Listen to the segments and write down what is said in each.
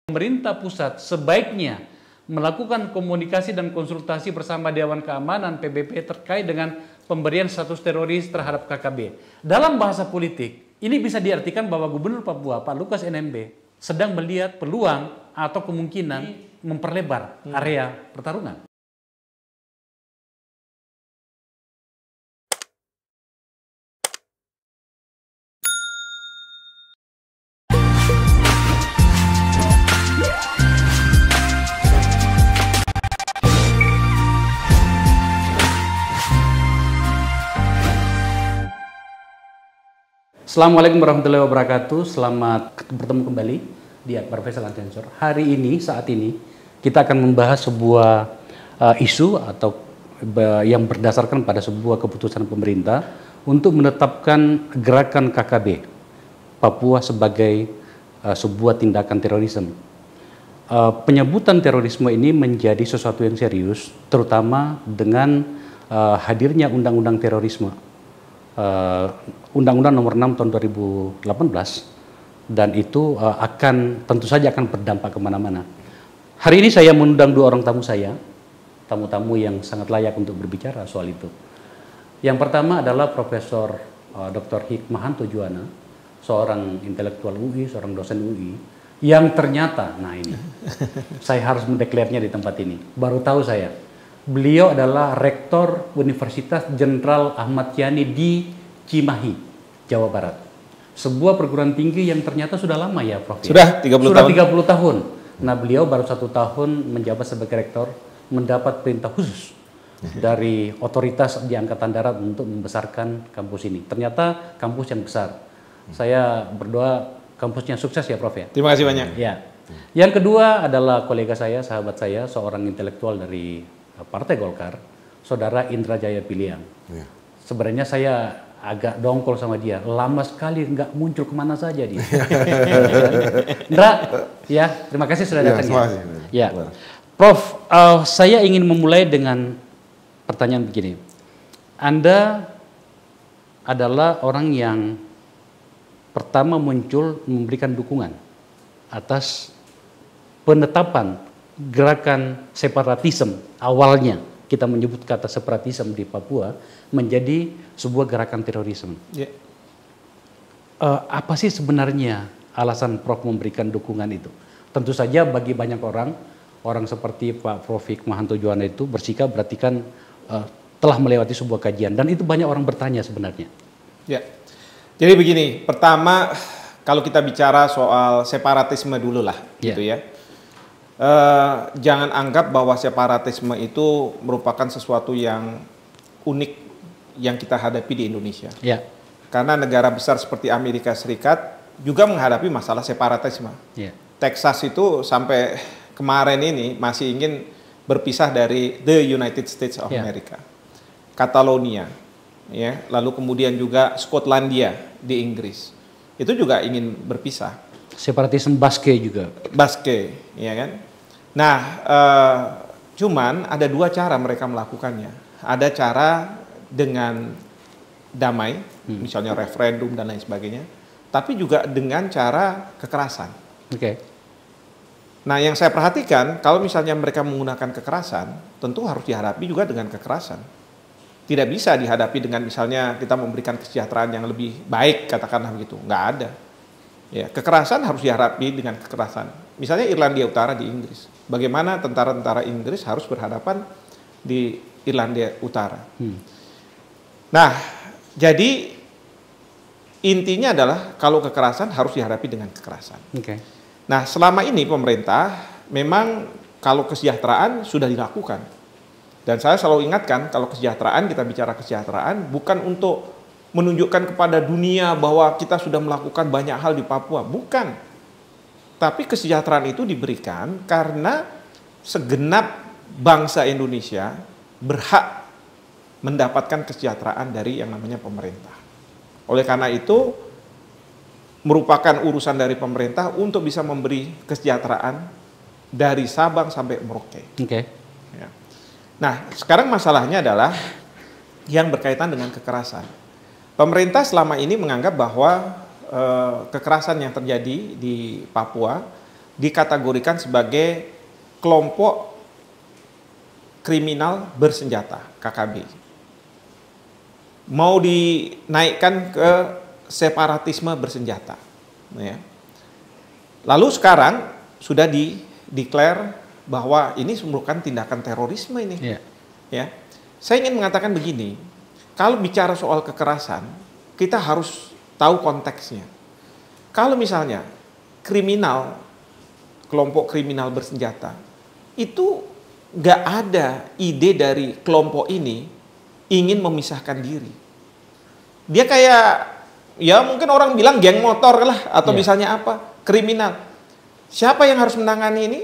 Pemerintah pusat sebaiknya melakukan komunikasi dan konsultasi bersama Dewan Keamanan PBB terkait dengan pemberian status teroris terhadap KKB. Dalam bahasa politik, ini bisa diartikan bahwa Gubernur Papua, Pak Lukas NMB, sedang melihat peluang atau kemungkinan memperlebar area pertarungan. Assalamualaikum warahmatullahi wabarakatuh. Selamat bertemu kembali di Akbar Faisal Ansor. Hari ini, saat ini, kita akan membahas sebuah isu atau yang berdasarkan pada sebuah keputusan pemerintah untuk menetapkan gerakan KKB Papua sebagai sebuah tindakan terorisme. Penyebutan terorisme ini menjadi sesuatu yang serius, terutama dengan hadirnya undang-undang terorisme. Undang-Undang Nomor 6 Tahun 2018, dan itu tentu saja akan berdampak kemana-mana. Hari ini saya mengundang dua orang tamu saya, tamu-tamu yang sangat layak untuk berbicara soal itu. Yang pertama adalah Profesor Dr. Hikmahanto Juwana, seorang intelektual UI, seorang dosen UI, yang ternyata, nah ini, saya harus mendeklarasinya di tempat ini, baru tahu saya. Beliau adalah Rektor Universitas Jenderal Ahmad Yani di Cimahi, Jawa Barat. Sebuah perguruan tinggi yang ternyata sudah lama ya, Prof. Sudah 30 sudah tahun. 30 tahun. Nah, beliau baru 1 tahun menjabat sebagai rektor, mendapat perintah khusus dari otoritas di Angkatan Darat untuk membesarkan kampus ini. Ternyata kampus yang besar. Saya berdoa kampusnya sukses ya, Prof. Ya. Terima kasih banyak. Ya. Yang kedua adalah kolega saya, sahabat saya, seorang intelektual dari Partai Golkar, Saudara Indra Jaya Piliang. Ya. Sebenarnya saya agak dongkol sama dia, lama sekali nggak muncul, kemana saja dia. Indra, ya terima kasih sudah datang. Ya, Prof, saya ingin memulai dengan pertanyaan begini. Anda adalah orang yang pertama muncul memberikan dukungan atas penetapan gerakan separatisme. Awalnya kita menyebut kata separatisme di Papua menjadi sebuah gerakan terorisme. Yeah. Apa sih sebenarnya alasan Prof memberikan dukungan itu? Tentu saja bagi banyak orang seperti Pak Prof Hikmahanto Juwana itu bersikap berarti kan telah melewati sebuah kajian, dan itu banyak orang bertanya sebenarnya. Ya. Jadi begini, pertama kalau kita bicara soal separatisme dulu lah, gitu ya. Jangan anggap bahwa separatisme itu merupakan sesuatu yang unik yang kita hadapi di Indonesia. Ya. Karena negara besar seperti Amerika Serikat juga menghadapi masalah separatisme. Ya. Texas itu sampai kemarin ini masih ingin berpisah dari the United States of America. Catalonia, ya, lalu kemudian juga Skotlandia di Inggris, itu juga ingin berpisah. Separatisme Baske juga. Baske, ya kan? Nah, cuman ada dua cara mereka melakukannya. Ada cara dengan damai, misalnya referendum dan lain sebagainya, tapi juga dengan cara kekerasan. Oke. Nah, yang saya perhatikan, kalau misalnya mereka menggunakan kekerasan, tentu harus dihadapi juga dengan kekerasan. Tidak bisa dihadapi dengan misalnya kita memberikan kesejahteraan yang lebih baik, katakanlah begitu. Nggak ada. Ya, kekerasan harus dihadapi dengan kekerasan. Misalnya Irlandia Utara di Inggris. Bagaimana tentara-tentara Inggris harus berhadapan di Irlandia Utara. Nah, jadi intinya adalah kalau kekerasan harus dihadapi dengan kekerasan. Okay. Nah, selama ini pemerintah memang kalau kesejahteraan sudah dilakukan. Dan saya selalu ingatkan kalau kesejahteraan, kita bicara kesejahteraan bukan untuk menunjukkan kepada dunia bahwa kita sudah melakukan banyak hal di Papua. Bukan. Tapi kesejahteraan itu diberikan karena segenap bangsa Indonesia berhak mendapatkan kesejahteraan dari yang namanya pemerintah. Oleh karena itu, merupakan urusan dari pemerintah untuk bisa memberi kesejahteraan dari Sabang sampai Merauke. Okay. Ya. Nah, sekarang masalahnya adalah yang berkaitan dengan kekerasan. Pemerintah selama ini menganggap bahwa kekerasan yang terjadi di Papua dikategorikan sebagai kelompok kriminal bersenjata, KKB. Mau dinaikkan ke separatisme bersenjata. Ya. Lalu sekarang sudah dideklar bahwa ini merupakan tindakan terorisme ini. Yeah. Ya. Saya ingin mengatakan begini, kalau bicara soal kekerasan, kita harus tahu konteksnya. Kalau misalnya kriminal, kelompok kriminal bersenjata, itu nggak ada ide dari kelompok ini ingin memisahkan diri. Dia kayak, ya mungkin orang bilang geng motor lah, atau misalnya apa, kriminal. Siapa yang harus menangani ini?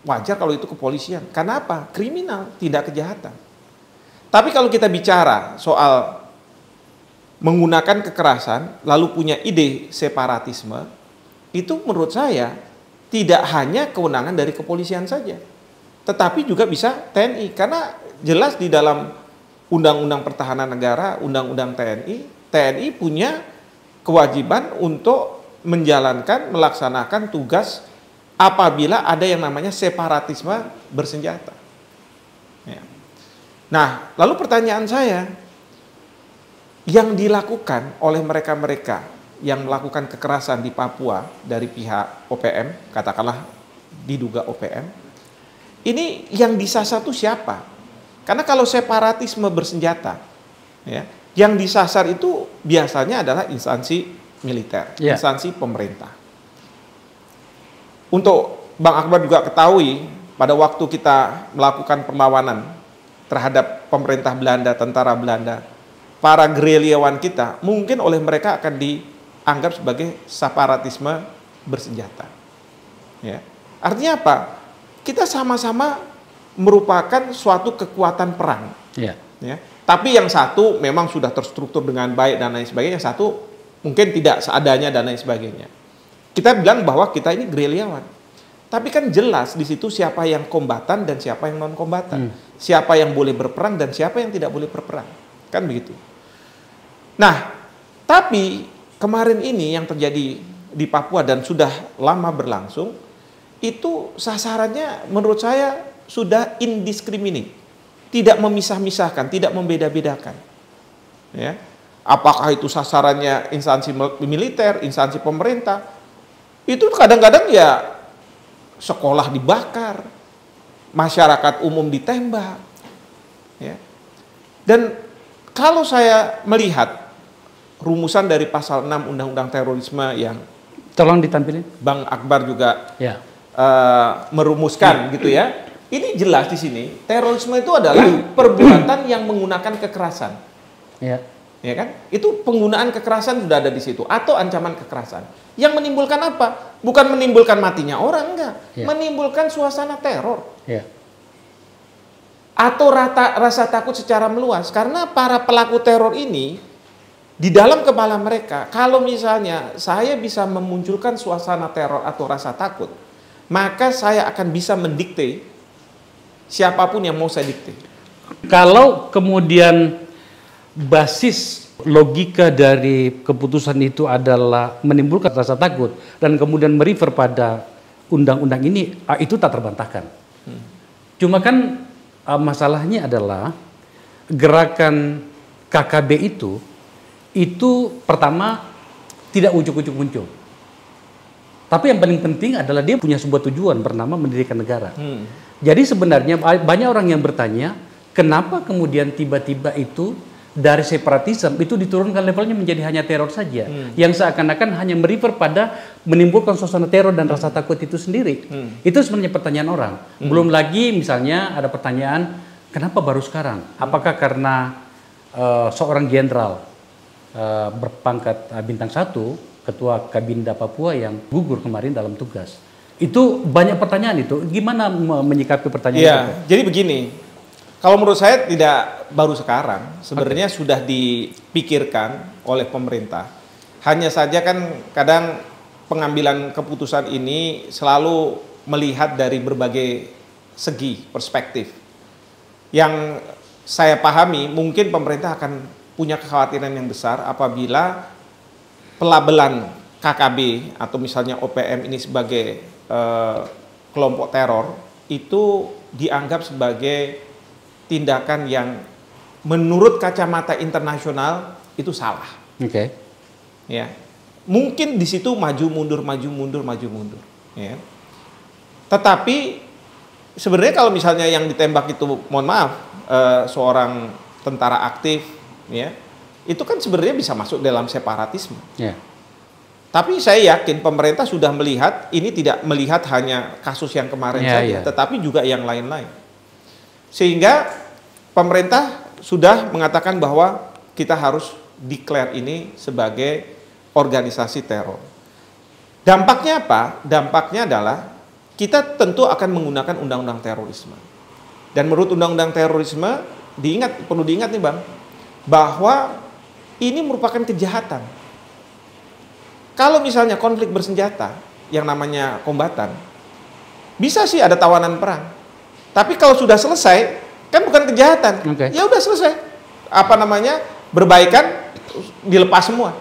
Wajar kalau itu kepolisian. Karena apa? Kriminal, tidak kejahatan. Tapi kalau kita bicara soal menggunakan kekerasan, lalu punya ide separatisme, itu menurut saya tidak hanya kewenangan dari kepolisian saja, tetapi juga bisa TNI. Karena jelas di dalam Undang-Undang Pertahanan Negara, Undang-Undang TNI punya kewajiban untuk menjalankan, melaksanakan tugas apabila ada yang namanya separatisme bersenjata. Ya. Nah, lalu pertanyaan saya, yang dilakukan oleh mereka-mereka yang melakukan kekerasan di Papua dari pihak OPM, katakanlah diduga OPM, ini yang disasar itu siapa? Karena kalau separatisme bersenjata, ya, yang disasar itu biasanya adalah instansi militer, instansi pemerintah. Untuk Bang Akbar juga ketahui, pada waktu kita melakukan perlawanan terhadap pemerintah Belanda, tentara Belanda, para gerilyawan kita mungkin oleh mereka akan dianggap sebagai separatisme bersenjata. Ya. Artinya apa? Kita sama-sama merupakan suatu kekuatan perang. Ya. Tapi yang satu memang sudah terstruktur dengan baik dan lain sebagainya, yang satu mungkin tidak seadanya dan lain sebagainya. Kita bilang bahwa kita ini gerilyawan. Tapi kan jelas di situ siapa yang kombatan dan siapa yang non kombatan. Siapa yang boleh berperang dan siapa yang tidak boleh berperang. Kan begitu. Nah, tapi kemarin ini yang terjadi di Papua dan sudah lama berlangsung, itu sasarannya menurut saya sudah indiscriminate. Tidak memisah-misahkan, tidak membeda-bedakan. Ya. Apakah itu sasarannya instansi militer, instansi pemerintah, itu kadang-kadang ya sekolah dibakar, masyarakat umum ditembak. Ya. Dan kalau saya melihat rumusan dari pasal 6 Undang-Undang Terorisme yang tolong ditampilin, Bang Akbar juga merumuskan gitu ya. Ini jelas di sini, terorisme itu adalah perbuatan yang menggunakan kekerasan. Ya kan? Itu penggunaan kekerasan sudah ada di situ, atau ancaman kekerasan. Yang menimbulkan apa? Bukan menimbulkan matinya orang, enggak. Menimbulkan suasana teror. Atau rasa takut secara meluas. Karena para pelaku teror ini, di dalam kepala mereka, kalau misalnya saya bisa memunculkan suasana teror atau rasa takut, maka saya akan bisa mendikte siapapun yang mau saya dikte. Kalau kemudian basis logika dari keputusan itu adalah menimbulkan rasa takut dan kemudian merefer pada undang-undang ini, itu tak terbantahkan. Cuma kan masalahnya adalah gerakan KKB itu pertama tidak ujuk-ujuk muncul. Tapi yang paling penting adalah dia punya sebuah tujuan bernama mendirikan negara. Jadi sebenarnya banyak orang yang bertanya, kenapa kemudian tiba-tiba itu dari separatisme itu diturunkan levelnya menjadi hanya teror saja, yang seakan-akan hanya merefer pada menimbulkan suasana teror dan rasa takut itu sendiri. Itu sebenarnya pertanyaan orang. Belum lagi misalnya ada pertanyaan, kenapa baru sekarang? Apakah karena seorang jenderal berpangkat bintang 1, ketua Kabinda Papua yang gugur kemarin dalam tugas? Itu banyak pertanyaan itu. Gimana menyikapi pertanyaan itu? Jadi begini, kalau menurut saya tidak baru sekarang, sebenarnya sudah dipikirkan oleh pemerintah. Hanya saja kan kadang pengambilan keputusan ini selalu melihat dari berbagai segi perspektif. Yang saya pahami mungkin pemerintah akan punya kekhawatiran yang besar apabila pelabelan KKB atau misalnya OPM ini sebagai kelompok teror itu dianggap sebagai tindakan yang menurut kacamata internasional itu salah. Oke. Ya, mungkin di situ maju mundur. Ya. Tetapi sebenarnya kalau misalnya yang ditembak itu, mohon maaf, seorang tentara aktif, ya, itu kan sebenarnya bisa masuk dalam separatisme. Yeah. Tapi saya yakin pemerintah sudah melihat, ini tidak melihat hanya kasus yang kemarin saja, tetapi juga yang lain-lain. Sehingga pemerintah sudah mengatakan bahwa kita harus declare ini sebagai organisasi teror. Dampaknya apa? Dampaknya adalah kita tentu akan menggunakan undang-undang terorisme. Dan menurut undang-undang terorisme, perlu diingat nih Bang, bahwa ini merupakan kejahatan. Kalau misalnya konflik bersenjata, yang namanya kombatan, bisa sih ada tawanan perang. Tapi kalau sudah selesai, kan bukan kejahatan. Okay. Ya udah selesai. Berbaikan, dilepas semua.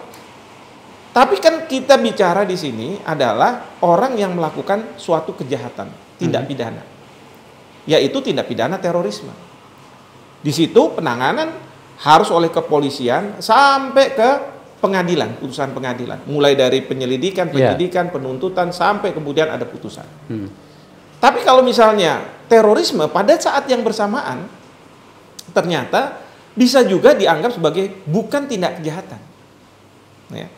Tapi kan kita bicara di sini adalah orang yang melakukan suatu kejahatan, tindak pidana. Yaitu tindak pidana terorisme. Di situ penanganan harus oleh kepolisian sampai ke pengadilan, putusan pengadilan. Mulai dari penyelidikan, penuntutan, sampai kemudian ada putusan. Tapi kalau misalnya terorisme pada saat yang bersamaan, ternyata bisa juga dianggap sebagai bukan tindak kejahatan. Ya.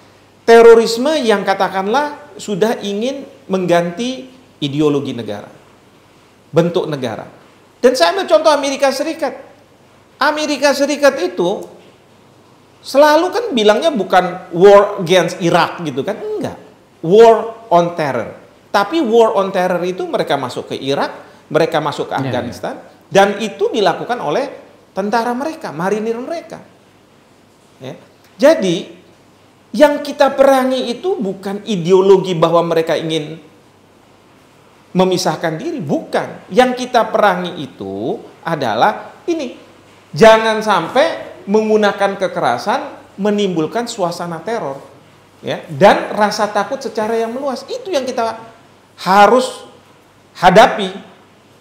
Terorisme yang katakanlah sudah ingin mengganti ideologi negara, bentuk negara. Dan saya ambil contoh Amerika Serikat. Amerika Serikat itu selalu kan bilangnya bukan war against Iraq gitu kan, enggak. War on terror. Tapi war on terror itu mereka masuk ke Irak, mereka masuk ke Afghanistan, dan itu dilakukan oleh tentara mereka, marinir mereka. Ya. Jadi yang kita perangi itu bukan ideologi bahwa mereka ingin memisahkan diri, bukan. Yang kita perangi itu adalah ini, jangan sampai menggunakan kekerasan menimbulkan suasana teror, ya, dan rasa takut secara yang meluas. Itu yang kita harus hadapi,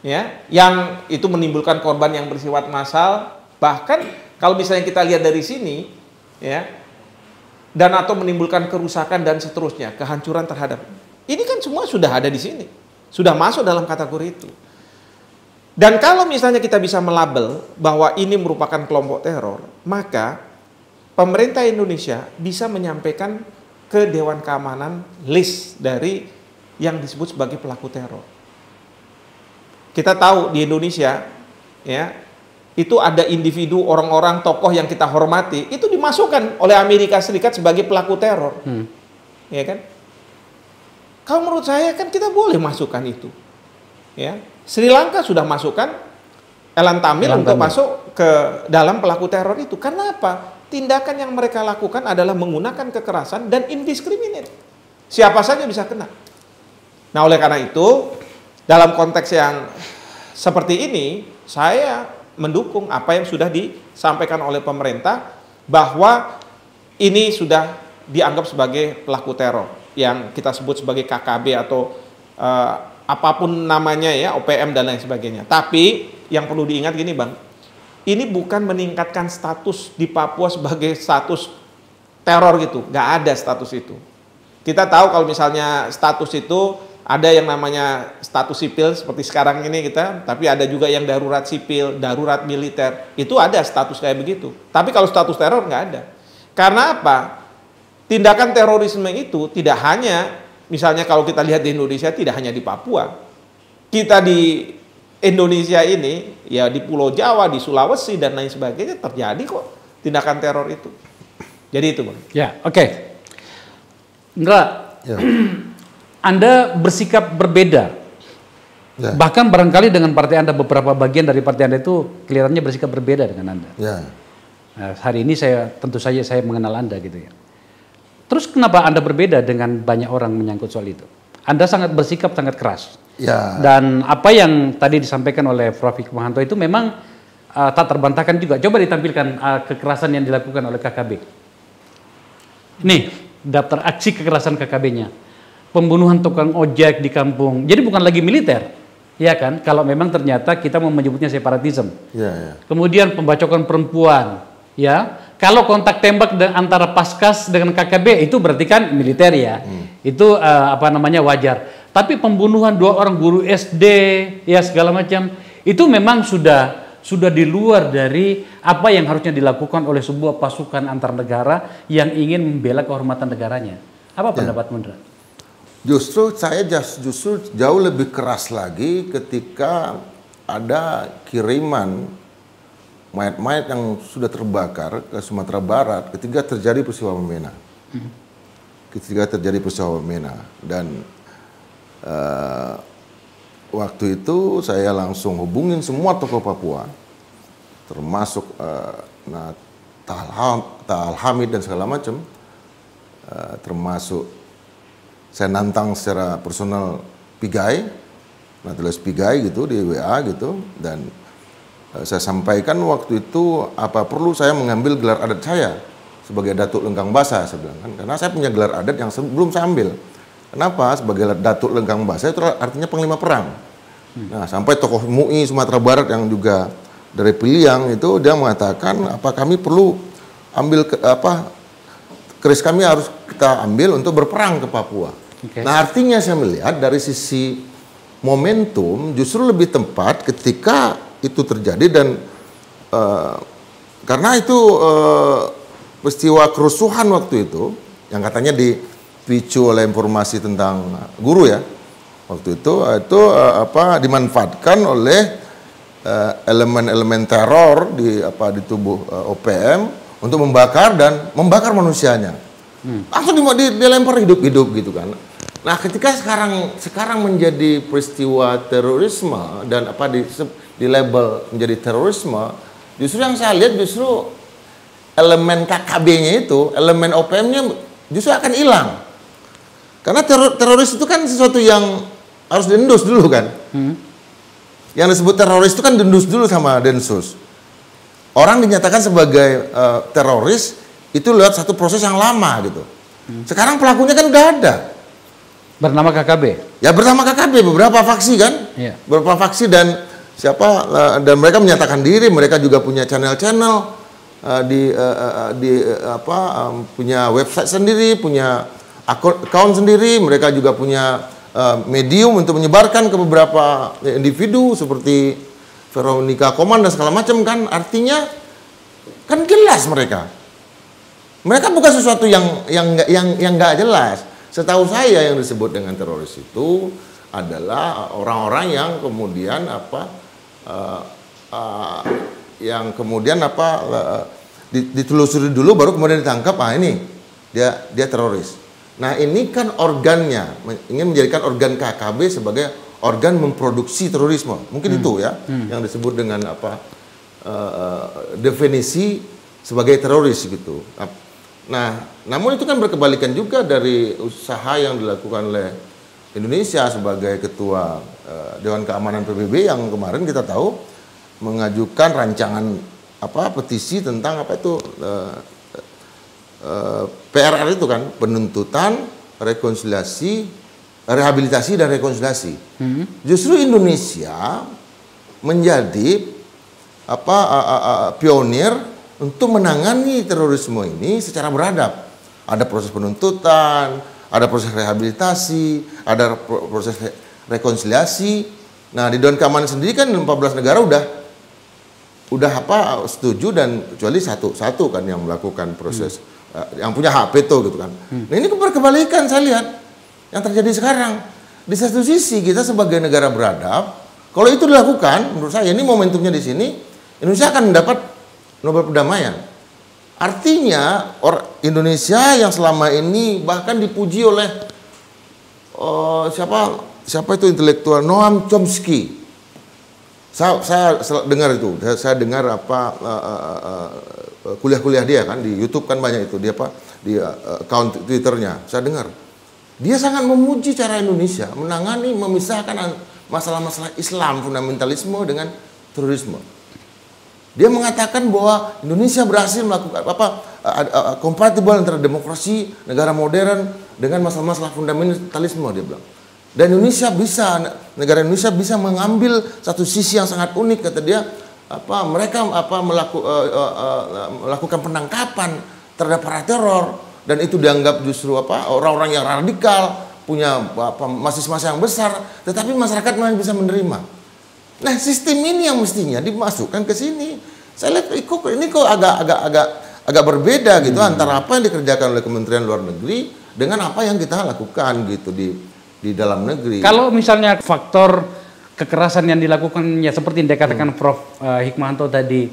ya, yang itu menimbulkan korban yang bersifat massal. Bahkan kalau misalnya kita lihat dari sini, ya, dan atau menimbulkan kerusakan dan seterusnya, kehancuran terhadap ini kan semua sudah ada di sini, sudah masuk dalam kategori itu. Dan kalau misalnya kita bisa melabel bahwa ini merupakan kelompok teror, maka pemerintah Indonesia bisa menyampaikan ke Dewan Keamanan list dari yang disebut sebagai pelaku teror. Kita tahu di Indonesia, ya, itu ada individu, orang-orang, tokoh yang kita hormati, itu dimasukkan oleh Amerika Serikat sebagai pelaku teror. Ya kan? Kalau menurut saya kan kita boleh masukkan itu. Ya. Sri Lanka sudah masukkan Elan Tamil untuk masuk ke dalam pelaku teror itu. Karena apa? Tindakan yang mereka lakukan adalah menggunakan kekerasan dan indiscriminate. Siapa saja bisa kena. Nah, oleh karena itu, dalam konteks yang seperti ini, saya mendukung apa yang sudah disampaikan oleh pemerintah bahwa ini sudah dianggap sebagai pelaku teror yang kita sebut sebagai KKB atau apapun namanya, ya, OPM dan lain sebagainya. Tapi yang perlu diingat gini Bang, ini bukan meningkatkan status di Papua sebagai status teror gitu, nggak ada status itu. Kita tahu kalau misalnya status itu ada yang namanya status sipil seperti sekarang ini kita, tapi ada juga yang darurat sipil, darurat militer, itu ada status kayak begitu. Tapi kalau status teror nggak ada. Karena apa? Tindakan terorisme itu tidak hanya, misalnya kalau kita lihat di Indonesia, tidak hanya di Papua. Kita di Indonesia ini, ya di Pulau Jawa, di Sulawesi, dan lain sebagainya terjadi kok tindakan teror itu. Jadi itu Bang. Ya, oke. Indra, ya. Anda bersikap berbeda. Ya. Bahkan barangkali dengan partai Anda, beberapa bagian dari partai Anda itu kelihatannya bersikap berbeda dengan Anda. Ya. Nah, hari ini tentu saja saya mengenal Anda gitu ya. Terus kenapa Anda berbeda dengan banyak orang menyangkut soal itu? Anda sangat bersikap sangat keras. Ya. Dan apa yang tadi disampaikan oleh Prof. Hikmahanto itu memang tak terbantahkan juga. Coba ditampilkan kekerasan yang dilakukan oleh KKB. Nih, daftar aksi kekerasan KKB-nya. pembunuhan tukang ojek di kampung. Jadi bukan lagi militer, ya kan? Kalau memang ternyata kita mau menyebutnya separatisme. Kemudian pembacokan perempuan, ya. Kalau kontak tembak antara Paskas dengan KKB itu berarti kan militer ya. Itu apa namanya wajar. Tapi pembunuhan 2 orang guru SD, ya segala macam, itu memang sudah di luar dari apa yang harusnya dilakukan oleh sebuah pasukan antar negara yang ingin membela kehormatan negaranya. Apa pendapat Mundra? Justru saya jauh lebih keras lagi ketika ada kiriman mayat-mayat yang sudah terbakar ke Sumatera Barat ketika terjadi peristiwa Wamena. Dan waktu itu saya langsung hubungin semua tokoh Papua, termasuk Ta'al Hamid dan segala macam, termasuk saya nantang secara personal Pigai, Natulus Pigai gitu di WA gitu, dan saya sampaikan waktu itu apa perlu saya mengambil gelar adat saya sebagai Datuk Lenggang Basa, saya bilang kan, karena saya punya gelar adat yang belum saya ambil. Kenapa? Sebagai Datuk Lenggang Basa itu artinya panglima perang. Nah, sampai tokoh MUI Sumatera Barat yang juga dari Piliang itu dia mengatakan apa kami perlu ambil keris kami harus kita ambil untuk berperang ke Papua. Nah, artinya saya melihat dari sisi momentum justru lebih tepat ketika itu terjadi dan karena itu peristiwa kerusuhan waktu itu yang katanya dipicu oleh informasi tentang guru ya. Waktu itu dimanfaatkan oleh elemen-elemen teror di tubuh OPM untuk membakar manusianya. Langsung dilempar hidup-hidup gitu kan. Nah, ketika sekarang menjadi peristiwa terorisme dan di label menjadi terorisme, justru yang saya lihat justru elemen KKB-nya itu, elemen OPM-nya justru akan hilang. Karena teroris itu kan sesuatu yang harus diendus dulu kan. Yang disebut teroris itu kan diendus dulu sama Densus. Orang dinyatakan sebagai teroris itu lewat satu proses yang lama gitu. Sekarang pelakunya kan udah ada. Bernama KKB? Ya bernama KKB, beberapa faksi kan. Beberapa faksi dan dan mereka menyatakan diri, mereka juga punya channel-channel punya website sendiri, punya account sendiri, mereka juga punya medium untuk menyebarkan ke beberapa individu seperti Veronica Koman dan segala macam kan. Artinya kan jelas mereka bukan sesuatu yang nggak jelas. Setahu saya yang disebut dengan teroris itu adalah orang-orang yang kemudian ditelusuri dulu baru kemudian ditangkap. Ini dia teroris. Nah, ini kan organnya ingin menjadikan organ KKB sebagai organ memproduksi terorisme. Mungkin itu ya yang disebut dengan definisi sebagai teroris gitu. Nah, namun itu kan berkebalikan juga dari usaha yang dilakukan oleh Indonesia sebagai ketua Dewan Keamanan PBB yang kemarin kita tahu mengajukan rancangan petisi tentang PRR itu kan, penuntutan rehabilitasi dan rekonsiliasi. Justru Indonesia menjadi pionir untuk menangani terorisme ini secara beradab. Ada proses penuntutan, ada proses rehabilitasi, ada proses rekonsiliasi. Nah, di Dewan Keamanan sendiri kan 14 negara udah setuju dan kecuali satu kan yang melakukan proses yang punya hak veto gitu kan. Nah, ini berkebalikan saya lihat yang terjadi sekarang. Di satu sisi kita sebagai negara beradab, kalau itu dilakukan, menurut saya ini momentumnya di sini, Indonesia akan mendapat Nobel Perdamaian. Artinya Indonesia yang selama ini bahkan dipuji oleh siapa itu intelektual, Noam Chomsky. Saya dengar itu, saya dengar kuliah-kuliah dia kan di YouTube kan banyak itu dia di account Twitternya. Saya dengar dia sangat memuji cara Indonesia menangani memisahkan masalah-masalah Islam fundamentalisme dengan terorisme. Dia mengatakan bahwa Indonesia berhasil melakukan kompatibel antara demokrasi, negara modern dengan masalah-masalah fundamentalisme, dia bilang. Dan negara Indonesia bisa mengambil satu sisi yang sangat unik, kata dia, mereka melakukan penangkapan terhadap para teror, dan itu dianggap justru orang-orang yang radikal, punya masa-masa yang besar, tetapi masyarakat masih bisa menerima. Nah, sistem ini yang mestinya dimasukkan ke sini. Saya lihat ini kok agak berbeda gitu antara apa yang dikerjakan oleh Kementerian Luar Negeri dengan apa yang kita lakukan gitu di dalam negeri. Kalau misalnya faktor kekerasan yang dilakukan ya seperti yang dikatakan Prof. Hikmahanto tadi,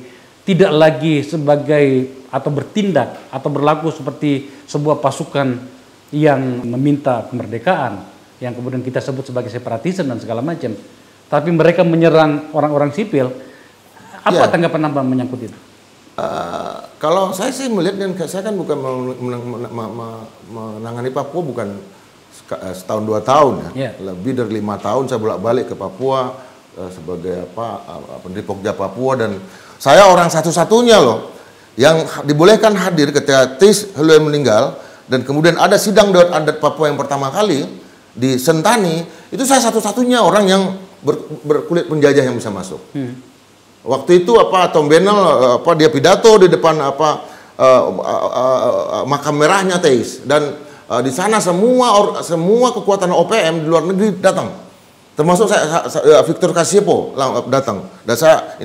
tidak lagi sebagai atau bertindak atau berlaku seperti sebuah pasukan yang meminta kemerdekaan, yang kemudian kita sebut sebagai separatisme dan segala macam, tapi mereka menyerang orang-orang sipil, apa tanggapan Anda menyangkut itu? Kalau saya sih melihat, dan saya kan bukan menangani Papua bukan setahun 2 tahun ya, lebih dari 5 tahun saya bolak-balik ke Papua sebagai Pendiri Pokja Papua, dan saya orang satu-satunya loh yang dibolehkan hadir ketika Tis Helue meninggal, dan kemudian ada sidang Dewan Adat Papua yang pertama kali di Sentani, itu saya satu-satunya orang yang berkulit penjajah yang bisa masuk. Waktu itu Tom Benel dia pidato di depan makam merahnya Tis, dan di sana semua kekuatan OPM di luar negeri datang, termasuk Victor Kasiepo datang, dan saya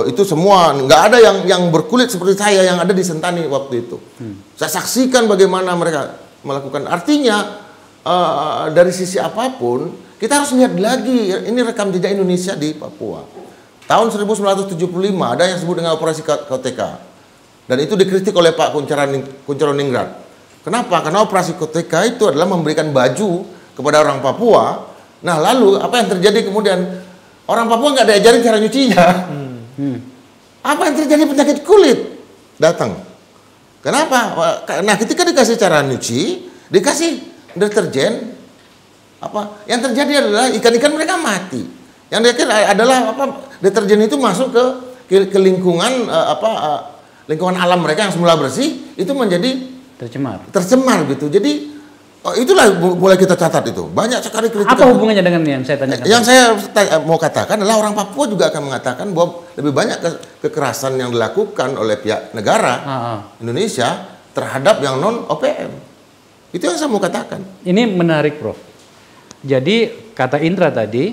itu semua nggak ada yang berkulit seperti saya yang ada di Sentani waktu itu. Saya saksikan bagaimana mereka melakukan. Artinya dari sisi apapun kita harus lihat lagi ini rekam jejak Indonesia di Papua. Tahun 1975 ada yang disebut dengan Operasi KTK, dan itu dikritik oleh Pak Kuncharo-Ningrat. Kenapa? Karena operasi KTK itu adalah memberikan baju kepada orang Papua. Nah, lalu apa yang terjadi kemudian? Orang Papua nggak diajarin cara nyucinya. Apa yang terjadi? Penyakit kulit datang. Kenapa? Nah, ketika dikasih cara nyuci, dikasih deterjen, yang terjadi adalah ikan-ikan mereka mati. Yang terjadi adalah deterjen itu masuk ke lingkungan lingkungan alam mereka yang semula bersih itu menjadi tercemar gitu. Jadi itulah mulai kita catat itu. Banyak sekali kritikan. Apa hubungannya dengan yang saya tanyakan? Yang saya mau katakan adalah orang Papua juga akan mengatakan bahwa lebih banyak kekerasan yang dilakukan oleh pihak negara Indonesia terhadap yang non OPM. Itu yang saya mau katakan. Ini menarik, Prof. Jadi kata Indra tadi,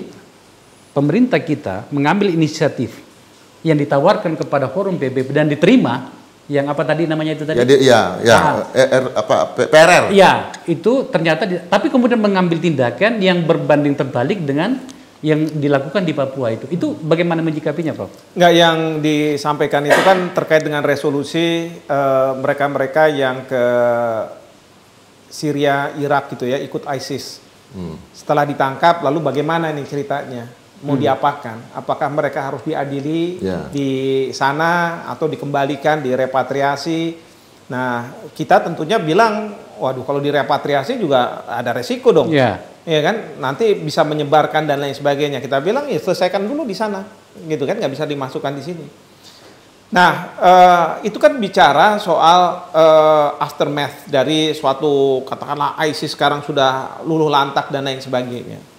pemerintah kita mengambil inisiatif yang ditawarkan kepada forum PBB dan diterima. Yang apa tadi namanya itu tadi? PRR. Ya, itu ternyata tapi kemudian mengambil tindakan yang berbanding terbalik dengan yang dilakukan di Papua itu. Itu bagaimana menyikapinya, Prof? Enggak, yang disampaikan itu kan terkait dengan resolusi mereka-mereka yang ke Syria, Irak gitu ya, ikut ISIS. Setelah ditangkap, lalu bagaimana nih ceritanya? Mau diapakan? Apakah mereka harus diadili di sana atau dikembalikan, direpatriasi? Nah, kita tentunya bilang, waduh, kalau direpatriasi juga ada resiko dong, ya kan? Nanti bisa menyebarkan dan lain sebagainya. Kita bilang ya selesaikan dulu di sana, gitu kan? Nggak bisa dimasukkan di sini. Nah, itu kan bicara soal aftermath dari suatu katakanlah ISIS sekarang sudah luluh lantak dan lain sebagainya.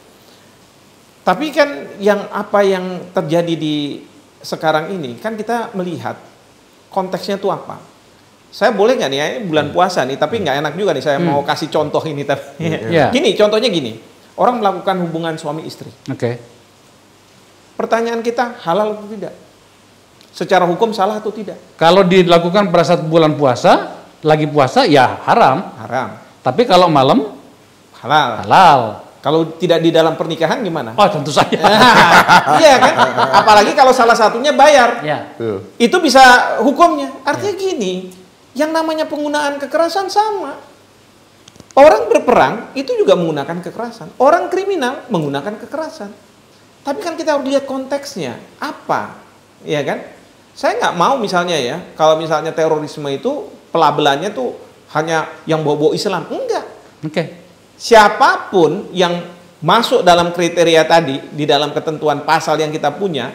Tapi kan yang terjadi di sekarang ini kan kita melihat konteksnya itu apa. Saya boleh nggak nih, bulan puasa nih, tapi nggak enak juga nih saya mau kasih contoh ini. Tapi gini, contohnya gini, orang melakukan hubungan suami istri. Pertanyaan kita, halal atau tidak? Secara hukum salah atau tidak? Kalau dilakukan pada saat bulan puasa, lagi puasa ya haram. Tapi kalau malam halal. Kalau tidak di dalam pernikahan gimana? Oh, tentu saja. Iya kan? Apalagi kalau salah satunya bayar. Itu bisa hukumnya. Artinya gini, yang namanya penggunaan kekerasan sama. Orang berperang itu juga menggunakan kekerasan. Orang kriminal menggunakan kekerasan. Tapi kan kita harus lihat konteksnya. Apa? Iya kan? Saya nggak mau misalnya ya, kalau misalnya terorisme itu pelabelannya tuh hanya yang bawa-bawa Islam. Enggak. Siapapun yang masuk dalam kriteria tadi di dalam ketentuan pasal yang kita punya,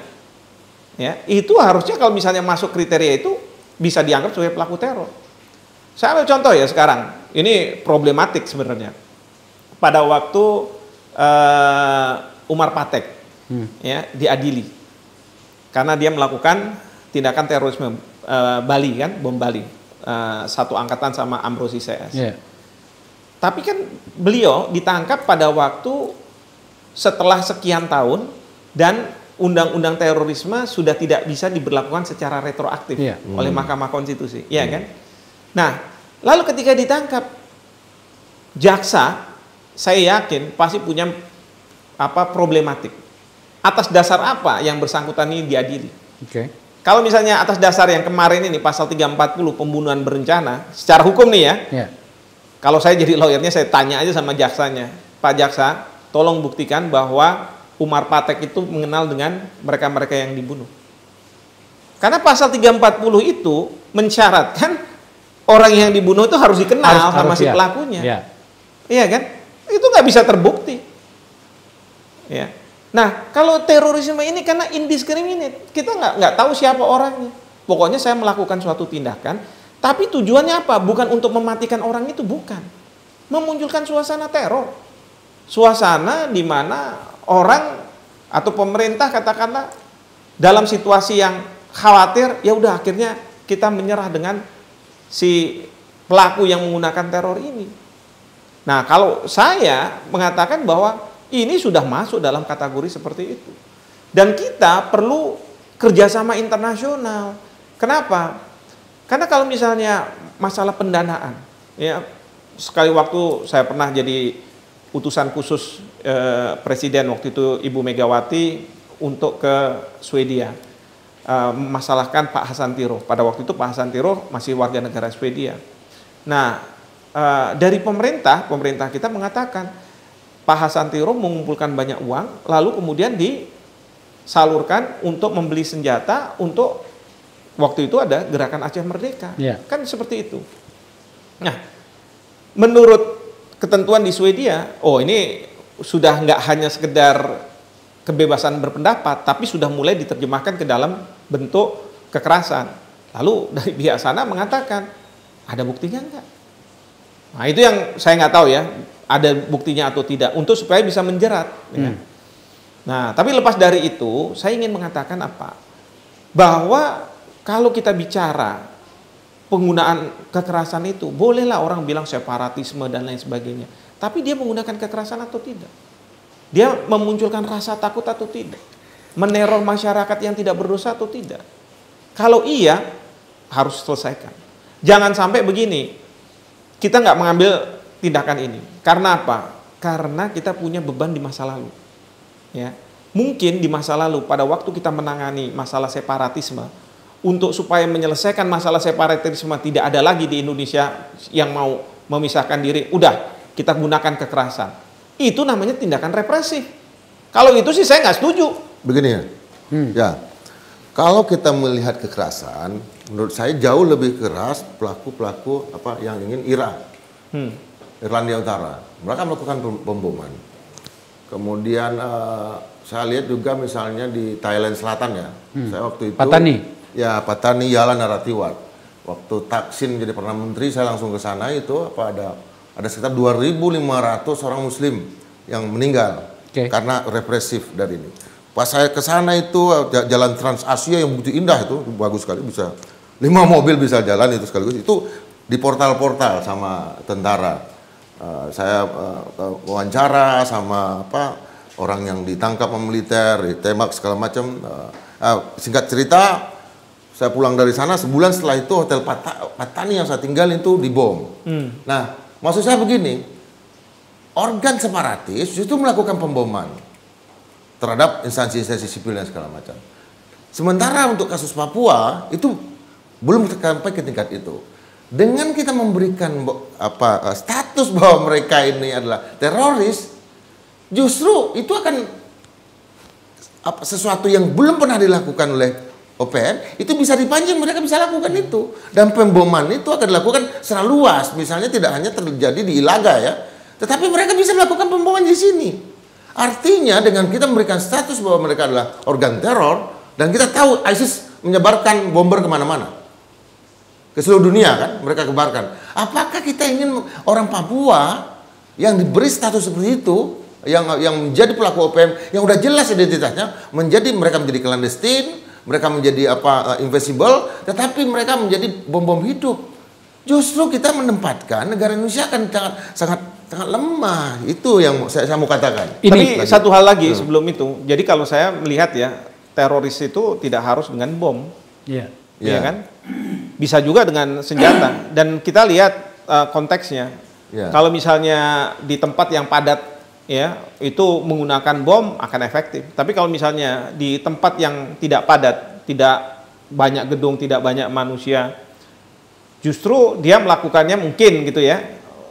ya itu harusnya kalau misalnya masuk kriteria itu bisa dianggap sebagai pelaku teror. Saya ambil contoh ya sekarang, ini problematik sebenarnya. Pada waktu Umar Patek ya diadili karena dia melakukan tindakan terorisme Bali kan, bom Bali, satu angkatan sama Amrozi CS. Yeah. Tapi kan beliau ditangkap pada waktu setelah sekian tahun dan undang-undang terorisme sudah tidak bisa diberlakukan secara retroaktif oleh Mahkamah Konstitusi, ya kan? Nah, lalu ketika ditangkap, jaksa, saya yakin pasti punya problematik. Atas dasar apa yang bersangkutan ini diadili? Kalau misalnya atas dasar yang kemarin ini pasal 340 pembunuhan berencana, secara hukum nih ya. Kalau saya jadi lawyernya, saya tanya aja sama jaksanya, Pak Jaksa, tolong buktikan bahwa Umar Patek itu mengenal dengan mereka-mereka yang dibunuh. Karena pasal 340 itu mensyaratkan orang yang dibunuh itu harus dikenal sama si pelakunya. Iya kan? Itu nggak bisa terbukti. Ya. Nah, kalau terorisme ini karena indiscriminate, kita nggak tahu siapa orangnya. Pokoknya saya melakukan suatu tindakan, tapi tujuannya apa? Bukan untuk mematikan orang itu, bukan. Memunculkan suasana teror. Suasana di mana orang atau pemerintah katakanlah dalam situasi yang khawatir, ya udah akhirnya kita menyerah dengan si pelaku yang menggunakan teror ini. Nah, kalau saya mengatakan bahwa ini sudah masuk dalam kategori seperti itu. Dan kita perlu kerjasama internasional. Kenapa? Karena kalau misalnya masalah pendanaan, ya sekali waktu saya pernah jadi utusan khusus Presiden waktu itu Ibu Megawati untuk ke Swedia, memasalahkan Pak Hasan Tiro. Pada waktu itu Pak Hasan Tiro masih warga negara Swedia. Nah, dari pemerintah kita mengatakan Pak Hasan Tiro mengumpulkan banyak uang, lalu kemudian disalurkan untuk membeli senjata untuk waktu itu ada gerakan Aceh Merdeka, kan seperti itu. Nah, menurut ketentuan di Swedia, ini sudah nggak hanya sekedar kebebasan berpendapat, tapi sudah mulai diterjemahkan ke dalam bentuk kekerasan. Lalu dari pihak sana mengatakan, ada buktinya nggak? Nah, itu yang saya nggak tahu ya, ada buktinya atau tidak, untuk supaya bisa menjerat. Ya. Nah, tapi lepas dari itu, saya ingin mengatakan apa? Bahwa kalau kita bicara penggunaan kekerasan itu, bolehlah orang bilang separatisme dan lain sebagainya. Tapi dia menggunakan kekerasan atau tidak? Dia memunculkan rasa takut atau tidak? Meneror masyarakat yang tidak berdosa atau tidak? Kalau iya, harus selesaikan. Jangan sampai begini, kita nggak mengambil tindakan ini. Karena apa? Karena kita punya beban di masa lalu. Ya. Mungkin di masa lalu, pada waktu kita menangani masalah separatisme, untuk supaya menyelesaikan masalah separatisme tidak ada lagi di Indonesia yang mau memisahkan diri, udah kita gunakan kekerasan. Itu namanya tindakan represif. Kalau itu sih saya nggak setuju. Begini ya, ya kalau kita melihat kekerasan, menurut saya jauh lebih keras pelaku-pelaku yang ingin Irlandia Utara. Mereka melakukan pemboman. Kemudian saya lihat juga misalnya di Thailand Selatan ya. Saya waktu itu Patani Yala Naratiwat. Waktu Thaksin jadi Perdana Menteri, saya langsung ke sana itu ada sekitar 2.500 orang Muslim yang meninggal karena represif dari ini. Pas saya ke sana itu jalan Trans Asia yang begitu indah itu bagus sekali, bisa 5 mobil bisa jalan itu sekaligus. Itu di portal-portal sama tentara. Saya wawancara sama orang yang ditangkap militer, ditembak segala macam. Singkat cerita, saya pulang dari sana sebulan setelah itu hotel Patani yang saya tinggal itu dibom. Nah, maksud saya begini, organ separatis justru melakukan pemboman terhadap instansi-instansi sipil dan segala macam. Sementara untuk kasus Papua itu belum sampai ke tingkat itu. Dengan kita memberikan status bahwa mereka ini adalah teroris, justru itu akan sesuatu yang belum pernah dilakukan oleh OPM, itu bisa dipancing, mereka bisa lakukan itu. Dan pemboman itu akan dilakukan secara luas, misalnya tidak hanya terjadi di Ilaga ya, tetapi mereka bisa melakukan pemboman di sini. Artinya dengan kita memberikan status bahwa mereka adalah organ teror, dan kita tahu ISIS menyebarkan bomber kemana-mana. ke seluruh dunia kan, mereka kebarkan. Apakah kita ingin orang Papua yang diberi status seperti itu, yang menjadi pelaku OPM, yang udah jelas identitasnya, mereka menjadi clandestine, mereka menjadi invisible, tetapi mereka menjadi bom-bom hidup. Justru kita menempatkan negara Indonesia akan sangat lemah. Itu yang saya mau katakan. Tapi satu hal lagi sebelum itu. Jadi kalau saya melihat ya, teroris itu tidak harus dengan bom. Iya. Ya kan? Bisa juga dengan senjata. Dan kita lihat konteksnya. Kalau misalnya di tempat yang padat, ya, itu menggunakan bom akan efektif. Tapi kalau misalnya di tempat yang tidak padat, tidak banyak gedung, tidak banyak manusia, justru dia melakukannya mungkin gitu ya,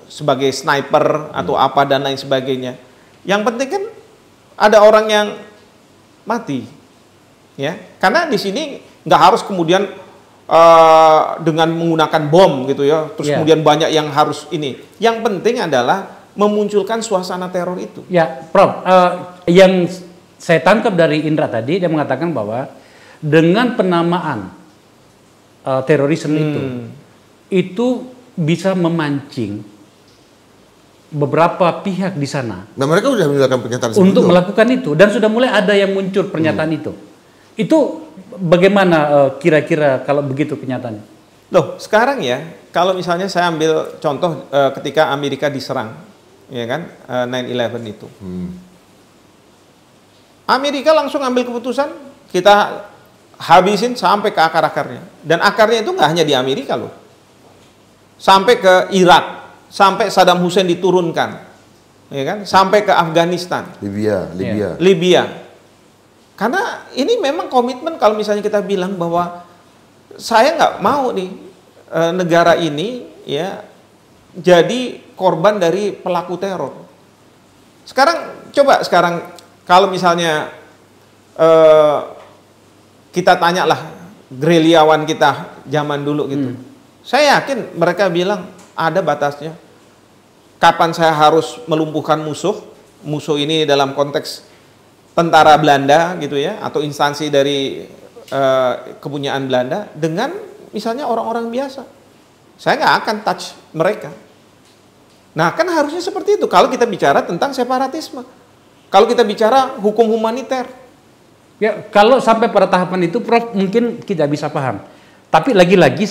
sebagai sniper atau apa dan lain sebagainya. Yang penting kan ada orang yang mati, ya. Karena di sini nggak harus kemudian dengan menggunakan bom gitu ya, terus kemudian banyak yang harus ini. Yang penting adalah memunculkan suasana teror itu. Ya, Prof, yang saya tangkap dari Indra tadi, dia mengatakan bahwa dengan penamaan terorisme itu bisa memancing beberapa pihak di sana. Dan mereka sudah melakukan pernyataan untuk melakukan itu, dan sudah mulai ada yang muncul pernyataan itu. Itu bagaimana kira-kira kalau begitu kenyataannya? Loh, sekarang ya, kalau misalnya saya ambil contoh ketika Amerika diserang, ya kan, 9/11 itu. Amerika langsung ambil keputusan, kita habisin sampai ke akar-akarnya. Dan akarnya itu nggak hanya di Amerika loh. Sampai ke Irak, sampai Saddam Hussein diturunkan, ya kan, sampai ke Afghanistan, Libya. Karena ini memang komitmen. Kalau misalnya kita bilang bahwa saya nggak mau nih negara ini ya jadi korban dari pelaku teror. Sekarang coba kalau misalnya kita tanyalah gerilyawan kita zaman dulu gitu, saya yakin mereka bilang ada batasnya. Kapan saya harus melumpuhkan musuh ini dalam konteks tentara Belanda gitu ya, atau instansi dari kepunyaan Belanda, dengan misalnya orang-orang biasa. Saya nggak akan touch mereka. Nah, kan harusnya seperti itu kalau kita bicara tentang separatisme. Kalau kita bicara hukum humaniter. Ya, kalau sampai pada tahapan itu, Prof, mungkin kita bisa paham. Tapi lagi-lagi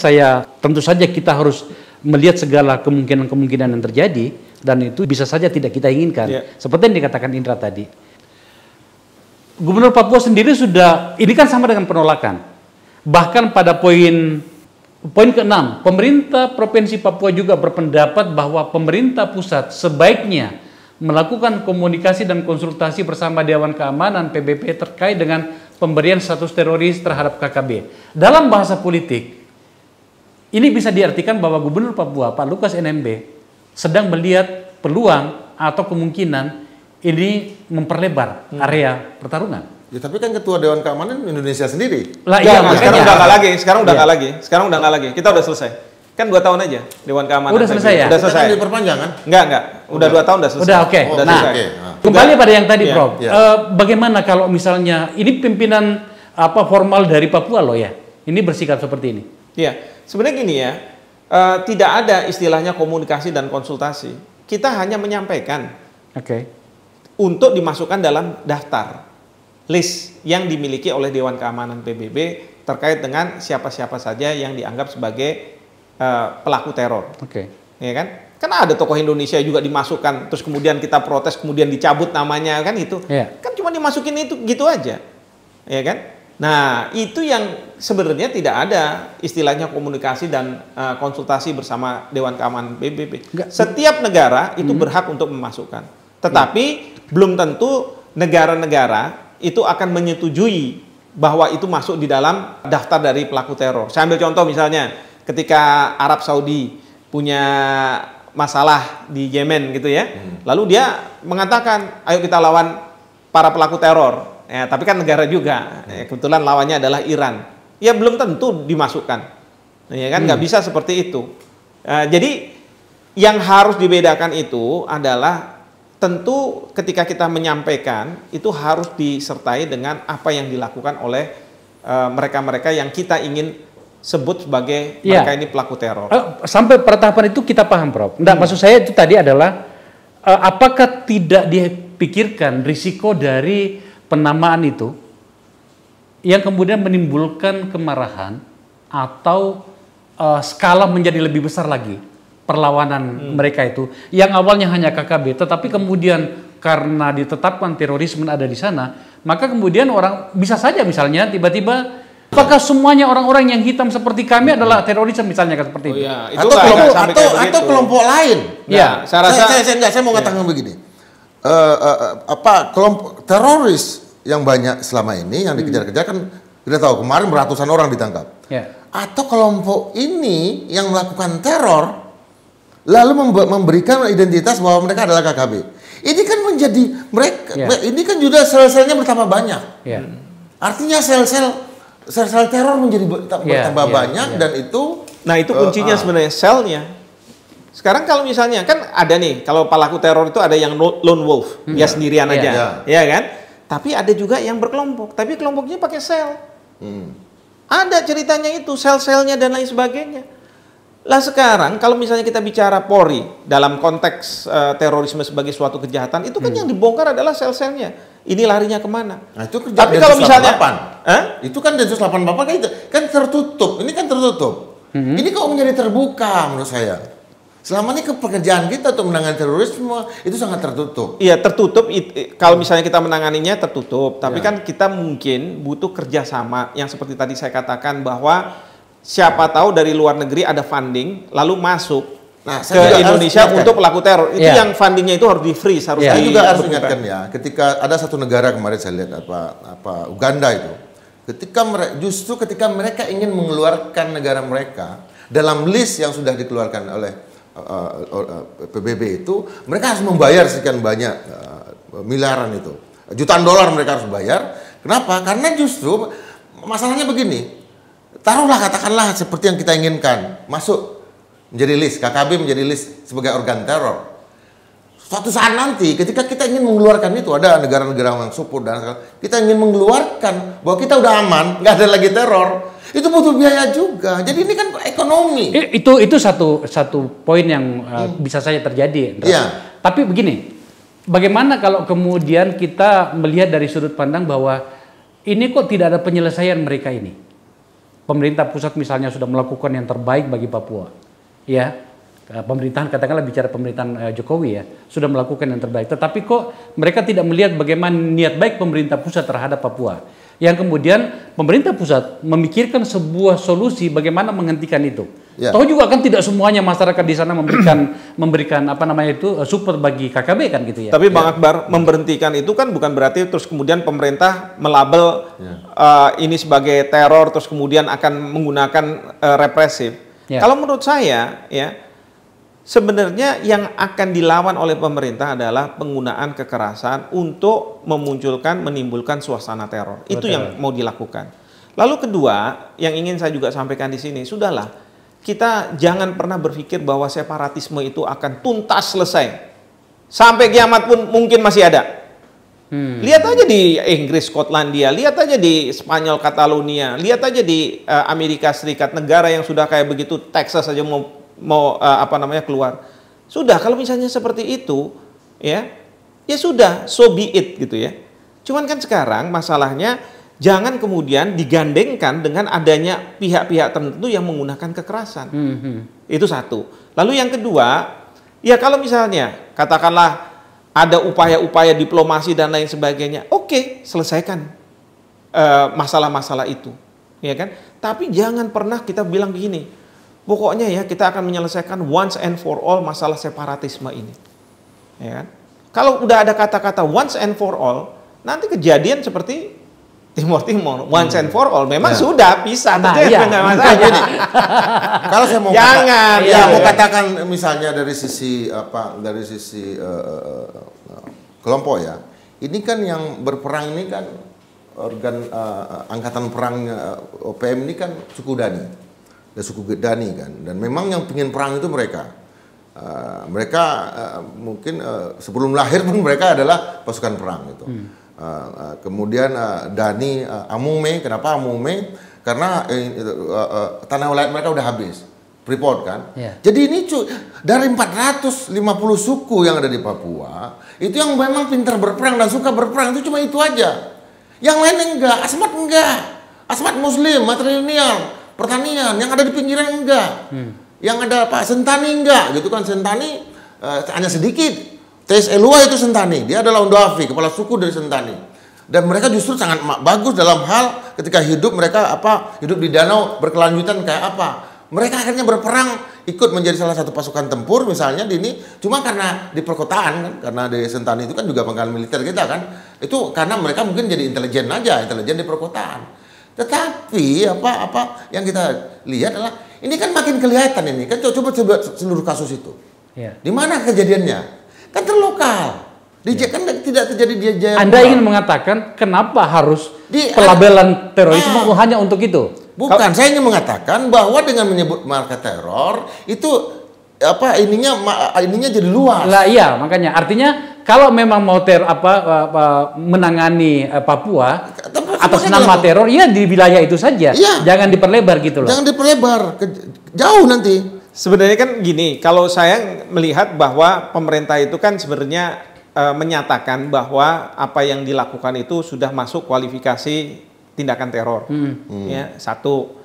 tentu saja kita harus melihat segala kemungkinan-kemungkinan yang terjadi, dan itu bisa saja tidak kita inginkan. Seperti yang dikatakan Indra tadi. Gubernur Papua sendiri ini kan sama dengan penolakan. Bahkan pada poin ke-6, pemerintah Provinsi Papua juga berpendapat bahwa pemerintah pusat sebaiknya melakukan komunikasi dan konsultasi bersama Dewan Keamanan PBB terkait dengan pemberian status teroris terhadap KKB. Dalam bahasa politik, ini bisa diartikan bahwa Gubernur Papua, Pak Lukas NMB, sedang melihat peluang atau kemungkinan ini memperlebar area pertarungan. Ya, tapi kan Ketua Dewan Keamanan Indonesia sendiri. Sekarang udah nggak lagi. Kita udah selesai. Kan 2 tahun aja Dewan Keamanan. Udah selesai ya? Udah selesai. Diperpanjang kan? Enggak. Udah 2 tahun udah selesai. Udah oke. Kembali pada yang tadi, Prof. Bagaimana kalau misalnya ini pimpinan formal dari Papua loh ya? Ini bersikap seperti ini. Iya. Sebenarnya gini ya. Tidak ada istilahnya komunikasi dan konsultasi. Kita hanya menyampaikan. Untuk dimasukkan dalam daftar list yang dimiliki oleh Dewan Keamanan PBB terkait dengan siapa-siapa saja yang dianggap sebagai pelaku teror. Ya kan? Karena ada tokoh Indonesia juga dimasukkan, terus kemudian kita protes, kemudian dicabut namanya, kan itu. Kan cuma dimasukin itu gitu aja. Ya kan? Nah, itu yang sebenarnya tidak ada istilahnya komunikasi dan konsultasi bersama Dewan Keamanan PBB. Setiap negara itu berhak untuk memasukkan. Tetapi belum tentu negara-negara itu akan menyetujui bahwa itu masuk di dalam daftar dari pelaku teror. Saya ambil contoh misalnya ketika Arab Saudi punya masalah di Yemen gitu ya. Lalu dia mengatakan, ayo kita lawan para pelaku teror. Ya, tapi kan negara juga. Ya, kebetulan lawannya adalah Iran. Ya belum tentu dimasukkan. Ya kan, nggak bisa seperti itu. Jadi yang harus dibedakan itu adalah tentu ketika kita menyampaikan itu harus disertai dengan apa yang dilakukan oleh mereka-mereka yang kita ingin sebut sebagai mereka ini pelaku teror. Sampai pada tahapan itu kita paham, Prof. Maksud saya itu tadi adalah apakah tidak dipikirkan risiko dari penamaan itu yang kemudian menimbulkan kemarahan atau skala menjadi lebih besar lagi perlawanan mereka itu yang awalnya hanya KKB, tetapi kemudian karena ditetapkan terorisme ada di sana, maka kemudian orang bisa saja misalnya tiba-tiba apakah semuanya orang-orang yang hitam seperti kami adalah teroris misalnya seperti itu? Ya, itu atau kelompok lain. Ya, saya mau mengatakan begini. Kelompok teroris yang banyak selama ini yang dikejar-kejar kan kita tahu kemarin beratusan orang ditangkap. Ya. Atau kelompok ini yang melakukan teror lalu memberikan identitas bahwa mereka adalah KKB. Ini kan menjadi mereka. Ini kan juga sel-selnya bertambah banyak. Ya. Artinya sel-sel teror menjadi bertambah banyak dan itu. Nah itu kuncinya sebenarnya selnya. Sekarang kalau misalnya kan ada nih, kalau pelaku teror itu ada yang lone wolf, dia sendirian aja, ya kan? Tapi ada juga yang berkelompok, tapi kelompoknya pakai sel. Ada ceritanya itu, sel-selnya dan lain sebagainya. Lah sekarang kalau misalnya kita bicara Polri dalam konteks terorisme sebagai suatu kejahatan, itu kan yang dibongkar adalah sel-selnya. Ini larinya kemana? Nah, itu tapi kalau misalnya itu kan Densus 88 kan tertutup. Ini kan tertutup. Ini kok menjadi terbuka menurut saya. Selama ini pekerjaan kita untuk menangani terorisme itu sangat tertutup. Iya tertutup. Kalau misalnya kita menanganinya tertutup, tapi kan kita mungkin butuh kerjasama yang seperti tadi saya katakan bahwa siapa tahu dari luar negeri ada funding lalu masuk ke Indonesia untuk pelaku teror. Itu yang fundingnya itu harus di freeze, harus. Saya juga harus ingatkan ya, ketika ada satu negara kemarin saya lihat Uganda itu, ketika mereka ingin mengeluarkan negara mereka dalam list yang sudah dikeluarkan oleh PBB itu, mereka harus membayar sekian banyak miliaran itu, jutaan dolar mereka harus bayar. Kenapa? Karena justru masalahnya begini, taruhlah katakanlah seperti yang kita inginkan, masuk menjadi list, KKB menjadi list sebagai organ teror. Suatu saat nanti ketika kita ingin mengeluarkan itu, ada negara-negara yang support dan kita ingin mengeluarkan bahwa kita udah aman, nggak ada lagi teror, itu butuh biaya juga. Jadi ini kan ekonomi. Itu satu poin yang bisa saja terjadi. Tapi begini, bagaimana kalau kemudian kita melihat dari sudut pandang bahwa ini kok tidak ada penyelesaian mereka ini? Pemerintah pusat misalnya sudah melakukan yang terbaik bagi Papua, ya. Pemerintahan, katakanlah bicara pemerintahan Jokowi ya, sudah melakukan yang terbaik. Tetapi kok mereka tidak melihat bagaimana niat baik pemerintah pusat terhadap Papua. Yang kemudian pemerintah pusat memikirkan sebuah solusi bagaimana menghentikan itu. Tahu juga kan tidak semuanya masyarakat di sana memberikan apa namanya itu support bagi KKB kan gitu ya. Tapi Bang Akbar, memberhentikan itu kan bukan berarti terus kemudian pemerintah melabel ini sebagai teror terus kemudian akan menggunakan represif. Kalau menurut saya ya, sebenarnya yang akan dilawan oleh pemerintah adalah penggunaan kekerasan untuk menimbulkan suasana teror. Itu yang mau dilakukan. Lalu kedua, yang ingin saya juga sampaikan di sini, sudahlah, kita jangan pernah berpikir bahwa separatisme itu akan tuntas selesai. Sampai kiamat pun mungkin masih ada. Lihat aja di Inggris, Skotlandia, lihat aja di Spanyol, Catalonia, lihat aja di Amerika Serikat, negara yang sudah kayak begitu, Texas aja mau keluar. Sudah, kalau misalnya seperti itu ya sudah, so be it gitu ya. Cuman kan sekarang masalahnya jangan kemudian digandengkan dengan adanya pihak-pihak tertentu yang menggunakan kekerasan. Itu satu. Lalu yang kedua, ya kalau misalnya katakanlah ada upaya-upaya diplomasi dan lain sebagainya, oke, selesaikan masalah-masalah itu, ya kan? Tapi jangan pernah kita bilang begini, pokoknya ya kita akan menyelesaikan once and for all masalah separatisme ini. Ya kan? Kalau udah ada kata-kata once and for all, nanti kejadian seperti Timur Timur, once and for all, memang sudah pisah, nggak masalah. Jadi, kalau saya mau mau katakan misalnya dari sisi kelompok ya, ini kan yang berperang ini kan organ angkatan perang OPM ini kan suku Dani. Dan suku Dani kan, dan memang yang ingin perang itu mereka mungkin sebelum lahir pun mereka adalah pasukan perang itu. kemudian Dani Amume. Kenapa Amume? Karena tanah wilayah mereka udah habis, Freeport kan. Jadi ini dari 450 suku yang ada di Papua, itu yang memang pintar berperang dan suka berperang itu cuma itu aja. Yang lain enggak, Asmat enggak. Asmat Muslim, matrilineal, pertanian, yang ada di pinggiran enggak. Yang ada Pak Sentani enggak, gitu kan. Sentani hanya sedikit. Tes Elua itu Sentani, dia adalah Ondoafi, kepala suku dari Sentani. Dan mereka justru sangat bagus dalam hal ketika hidup mereka hidup di danau berkelanjutan kayak apa. Mereka akhirnya berperang, ikut menjadi salah satu pasukan tempur misalnya di ini, cuma karena di perkotaan kan, karena di Sentani itu kan juga pangkalan militer kita kan, itu karena mereka mungkin jadi intelijen aja, intelijen di perkotaan. Tetapi apa yang kita lihat adalah ini kan makin kelihatan ini kan, coba seluruh kasus itu, di mana kejadiannya kan terlokal. Kan tidak terjadi di Jayapura. Anda ingin mengatakan kenapa harus pelabelan terorisme hanya untuk itu? Bukan, saya ingin mengatakan bahwa dengan menyebut marka teror itu ininya jadi luas. Lah iya, makanya artinya kalau memang mau menangani Papua atas nama teror, ya di wilayah itu saja. Ya. Jangan diperlebar gitu loh. Jangan diperlebar, jauh nanti. Sebenarnya kan gini, kalau saya melihat bahwa pemerintah itu kan sebenarnya menyatakan bahwa apa yang dilakukan itu sudah masuk kualifikasi tindakan teror. Ya, satu,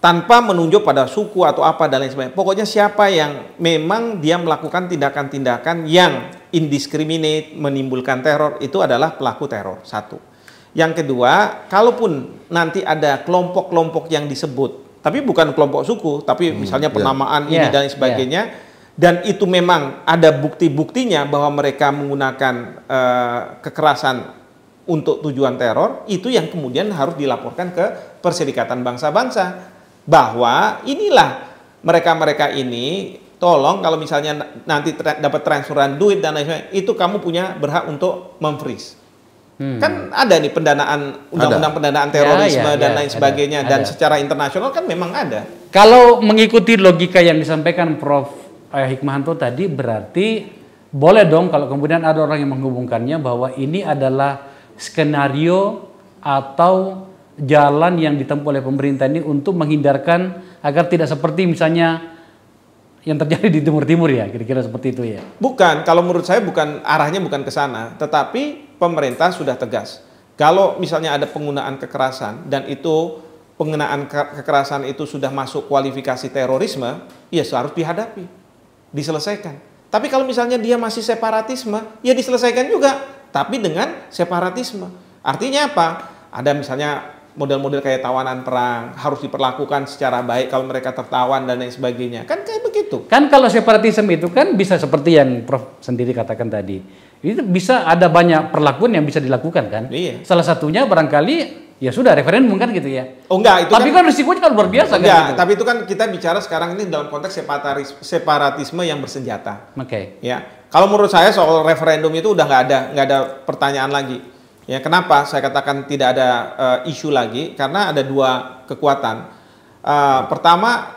tanpa menunjuk pada suku atau apa dan lain sebagainya. Pokoknya siapa yang memang dia melakukan tindakan-tindakan yang indiscriminate, menimbulkan teror, itu adalah pelaku teror. Satu. Yang kedua, kalaupun nanti ada kelompok-kelompok yang disebut, tapi bukan kelompok suku, tapi misalnya penamaan ini dan sebagainya, dan itu memang ada bukti-buktinya bahwa mereka menggunakan kekerasan untuk tujuan teror, itu yang kemudian harus dilaporkan ke Perserikatan Bangsa-Bangsa. Bahwa inilah mereka-mereka ini, tolong kalau misalnya nanti dapat transferan duit dan lain sebagainya, itu kamu punya berhak untuk memfreeze. Kan ada nih pendanaan, undang-undang pendanaan terorisme dan lain sebagainya, dan secara internasional kan memang ada. Kalau mengikuti logika yang disampaikan Prof. Hikmahanto tadi, berarti boleh dong kalau kemudian ada orang yang menghubungkannya bahwa ini adalah skenario atau jalan yang ditempuh oleh pemerintah ini untuk menghindarkan agar tidak seperti misalnya yang terjadi di Timur Timur ya, kira-kira seperti itu ya. Bukan, kalau menurut saya arahnya bukan ke sana, tetapi pemerintah sudah tegas. Kalau misalnya ada penggunaan kekerasan dan itu penggunaan kekerasan itu sudah masuk kualifikasi terorisme, ya harus dihadapi, diselesaikan. Tapi kalau misalnya dia masih separatisme, ya diselesaikan juga, tapi dengan separatisme. Artinya apa? Ada misalnya model-model kayak tawanan perang, harus diperlakukan secara baik kalau mereka tertawan dan lain sebagainya. Kan kayak begitu. Kan kalau separatisme itu kan bisa seperti yang Prof sendiri katakan tadi. Itu bisa ada banyak perlakuan yang bisa dilakukan kan? Iya. Salah satunya barangkali ya sudah referendum kan gitu ya. Oh enggak, itu tapi kan risikonya kan luar biasa. Enggak, kan gitu. Tapi itu kan kita bicara sekarang ini dalam konteks separatisme yang bersenjata. Oke. Ya, kalau menurut saya soal referendum itu udah nggak ada pertanyaan lagi. Ya, kenapa saya katakan tidak ada isu lagi? Karena ada dua kekuatan. Pertama,